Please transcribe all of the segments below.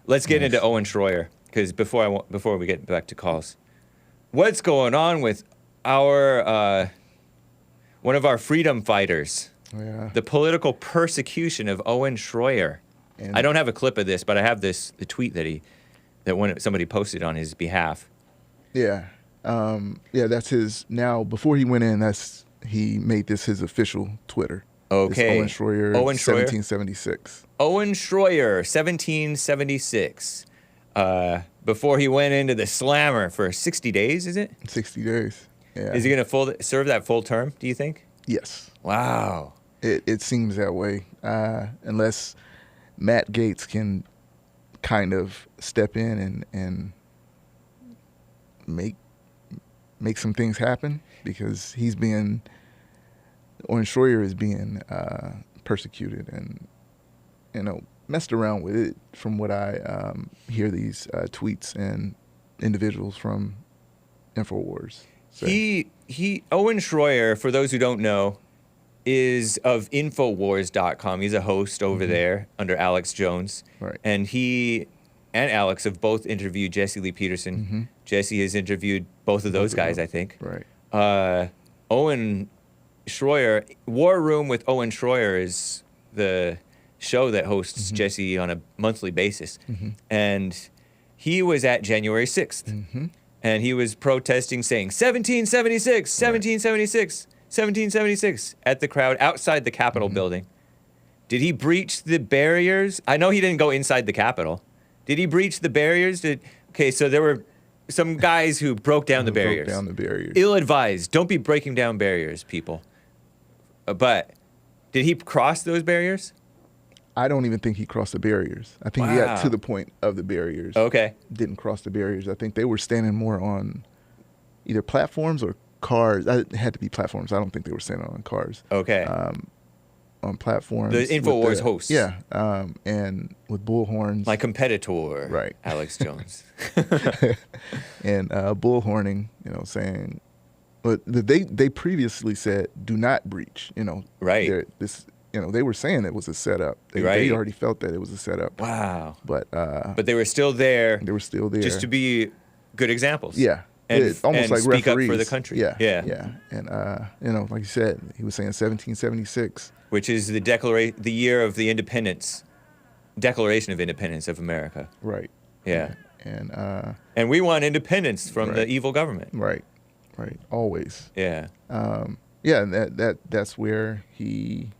Let's get Nice. into Owen Shroyer, because before we get back to calls, what's going on with our one of our freedom fighters? Yeah. The political persecution of Owen Shroyer. And I don't have a clip of this, but I have the tweet that somebody posted on his behalf. Yeah. That's his. Now, before he went in, he made this his official Twitter. Okay. It's Owen Shroyer, Owen Shroyer? 1776. Owen Shroyer, 1776. Before he went into the slammer for 60 days, is it? 60 days. Yeah. Is he going to serve that full term, do you think? Yes. Wow. It seems that way, unless Matt Gaetz can kind of step in and make some things happen, because Owen Shroyer is being persecuted and, messed around with it, from what I hear these tweets and individuals from InfoWars say. Owen Shroyer, for those who don't know, is of Infowars.com. He's a host over there under Alex Jones. Right. And he and Alex have both interviewed Jesse Lee Peterson. Jesse has interviewed both of those guys, I think. Right. Owen Shroyer, War Room with Owen Shroyer is the show that hosts Jesse on a monthly basis. And he was at January 6th. And he was protesting, saying, 1776, 1776, 1776, at the crowd outside the Capitol building. Did he breach the barriers? I know he didn't go inside the Capitol. Did he breach the barriers? Okay, so there were some guys who broke down the barriers. Broke down the barriers. Ill-advised. Don't be breaking down barriers, people. But did he cross those barriers? I don't even think he crossed the barriers. I think he got to the point of the barriers. Okay. Didn't cross the barriers. I think they were standing more on either platforms or cars. It had to be platforms. I don't think they were standing on cars. Okay. On platforms. The InfoWars hosts. Yeah. And with bullhorns. My competitor. Right. Alex Jones. And bullhorning, saying, but they previously said, do not breach, Right. They were saying it was a setup. They already felt that it was a setup. Wow. But they were still there. They were still there. Just to be good examples. Yeah. And almost like speak referees. up for the country. Yeah. Yeah. Yeah. And, like you said, he was saying 1776. Which is the year of the Declaration of Independence of America. Right. Yeah. And we want independence from the evil government. Right. Right. Always. Yeah. Yeah, and that's where he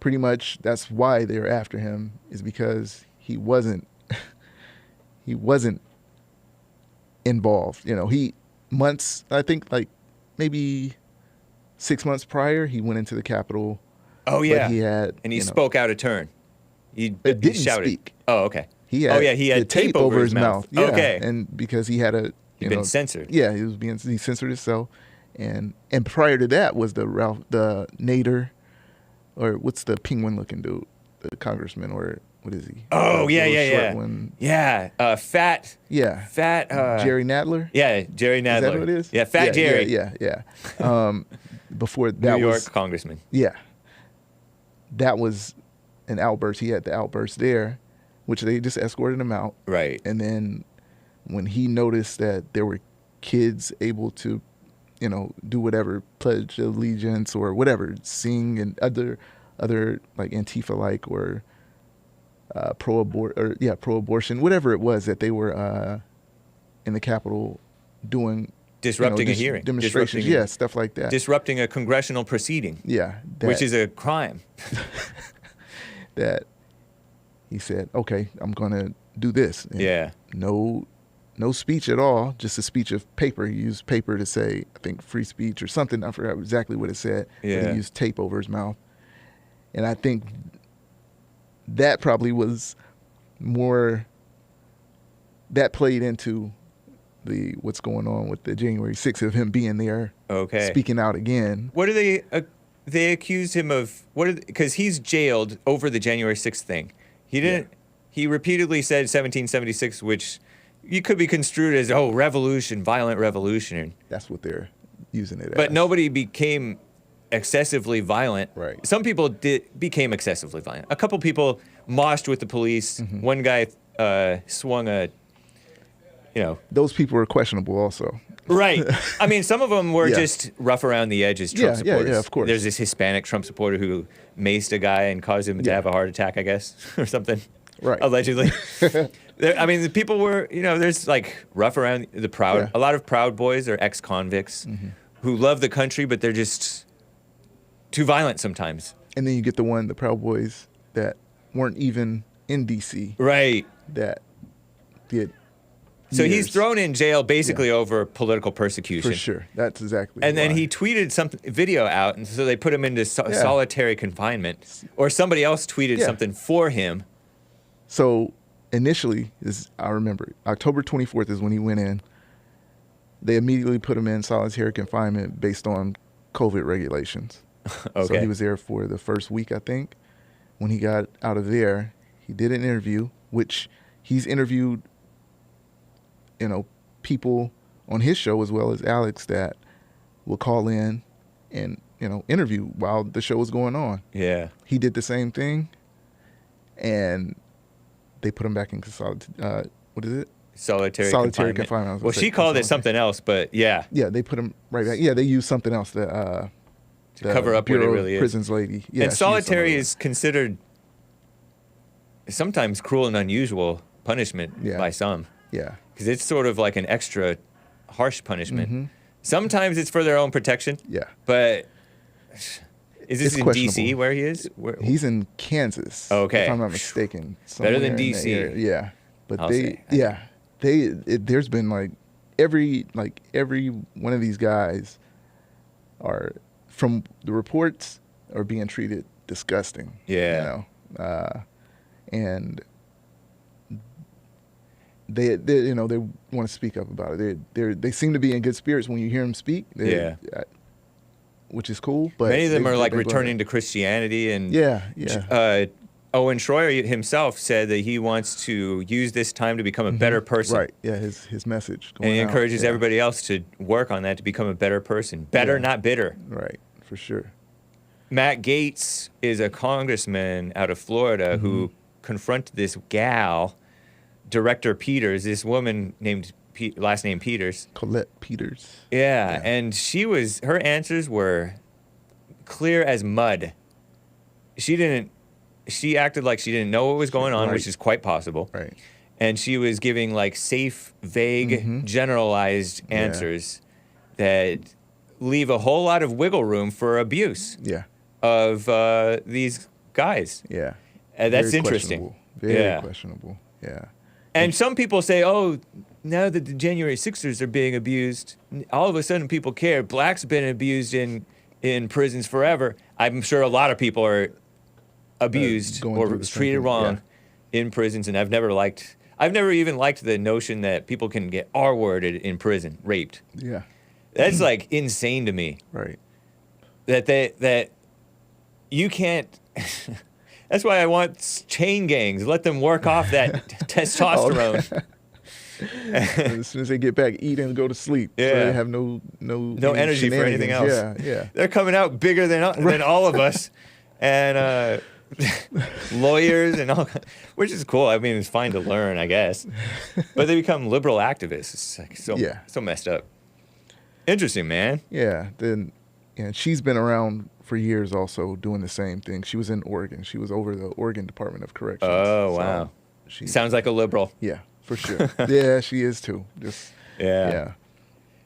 pretty much, that's why they're after him, is because he wasn't involved. I think like maybe 6 months prior, he went into the Capitol. Oh yeah. But he spoke out of turn. He didn't shouted. speak. Oh, okay. He had the tape over his mouth. Yeah, okay. And because he had He'd been censored. Yeah, he censored himself. And prior to that was the Nader, or what's the penguin looking dude, the congressman, or what is he? Oh, short yeah. one. Yeah, fat. Yeah. Fat. Jerry Nadler? Yeah, Jerry Nadler. Is that what it is? Yeah, Fat Jerry. Yeah. Before that New York congressman. Yeah. That was an outburst. He had the outburst there, which they just escorted him out. Right. And then when he noticed that there were kids able to, do whatever, pledge allegiance or whatever, sing and other like Antifa-like or pro-abortion, whatever it was that they were in the Capitol doing. Disrupting a hearing. Demonstrations, stuff like that. Disrupting a congressional proceeding. Yeah. Which is a crime. That he said, okay, I'm going to do this. And no speech at all, just a speech of paper. He used paper to say, I think, free speech or something. I forgot exactly what it said. Yeah. But he used tape over his mouth. And I think that probably was more, that played into what's going on with the January 6th, of him being there, speaking out again. What do they accused him of? Because he's jailed over the January 6th thing. He didn't. Yeah. He repeatedly said 1776, which you could be construed as revolution, violent revolution. That's what they're using it as. But nobody became excessively violent. Right. Some people became excessively violent. A couple people moshed with the police. One guy swung a, Those people are questionable also. Right. I mean, some of them were Yeah. just rough around the edges Trump Yeah, supporters. of course. There's this Hispanic Trump supporter who maced a guy and caused him to Yeah. have a heart attack, I guess, or something. Right. Allegedly. I mean, the people were, there's like rough around the Proud. Yeah. A lot of Proud Boys are ex-convicts who love the country, but they're just too violent sometimes. And then you get the Proud Boys that weren't even in D.C. Right. that did. So he's years. thrown in jail basically over political persecution. For sure. That's exactly. And then why. he tweeted some video out, and so they put him into solitary confinement. Or somebody else tweeted something for him. So initially, I remember, October 24th is when he went in. They immediately put him in solitary confinement based on COVID regulations. Okay. So he was there for the first week, I think. When he got out of there, he did an interview, which he's interviewed, people on his show as well as Alex that will call in and, interview while the show was going on. Yeah. He did the same thing, and they put him back in what is it? Solitary confinement. confinement. I was gonna Well, say she called it solitary. something else, but yeah. Yeah, they put him right back. Yeah, they used something else that To cover up what it Bureau of really is. Prisons lady. Yeah, And she used solitary something is considered sometimes cruel and unusual punishment by some. else. Yeah. Because it's sort of like an extra harsh punishment. Sometimes it's for their own protection. Yeah. But is this It's in D.C. questionable. where he is? Where, He's in Kansas. Okay. If I'm not mistaken. Better than somewhere in that DC. area. Yeah. But I'll say. there's been like every one of these guys are, from the reports, are being treated disgusting. Yeah. And they want to speak up about it. They seem to be in good spirits when you hear them speak. Which is cool. But many of them are like they go returning to Christianity. And Yeah. Owen Shroyer himself said that he wants to use this time to become a better person. Right. Yeah. His message. And he going out. encourages Yeah. everybody else to work on that to become a better person. Better, not bitter. Right. For sure. Matt Gaetz is a congressman out of Florida who confronted this gal, Director Peters, this woman named last name Peters. Colette Peters. Yeah, and her answers were clear as mud. She acted like she didn't know what was going on, which is quite possible. Right. And she was giving like safe, vague, generalized answers that leave a whole lot of wiggle room for abuse Yeah. of these guys. Yeah. That's Very interesting. questionable. Very Yeah. questionable. Yeah. And some people say, oh, now that the January 6ers are being abused, all of a sudden people care. Blacks have been abused in prisons forever. I'm sure a lot of people are abused going or through the same treated thing, wrong in prisons, and I've never even liked the notion that people can get R-worded in prison, raped. Yeah. That's like insane to me. Right. That you can't. That's why I want chain gangs. Let them work off that testosterone. As soon as they get back, eat and go to sleep. So Yeah. they have no energy for anything else. Yeah. Yeah. They're coming out bigger than all of us, and lawyers and all, which is cool. I mean, it's fine to learn, I guess. But they become liberal activists. It's like so messed up. Interesting, man. Yeah. Then, she's been around for years also doing the same thing. She was in Oregon. She was over the Oregon Department of Corrections. Oh, So wow. she Sounds like a liberal. Yeah, for sure. Yeah, she is too. Yeah.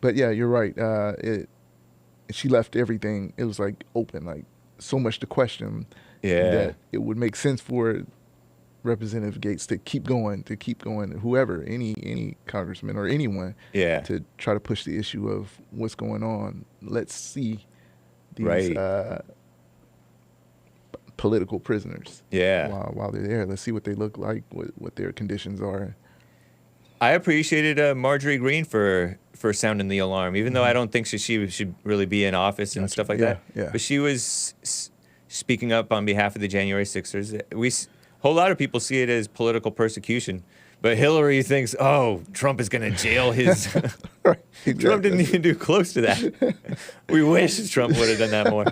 But yeah, you're right. She left everything. It was like open, like so much to question. Yeah. That it would make sense for Representative Gaetz to keep going, whoever, any congressman or anyone, Yeah. to try to push the issue of what's going on. Let's see these Right. political prisoners. Yeah. While they're there, let's see what they look like, what their conditions are. I appreciated Marjorie Greene for sounding the alarm, even though I don't think she should really be in office and stuff like that. Yeah. But she was speaking up on behalf of the January 6ers. A whole lot of people see it as political persecution, but Hillary thinks, oh, Trump is going to jail his. Right. Trump didn't even do close to that. We wish Trump would have done that more.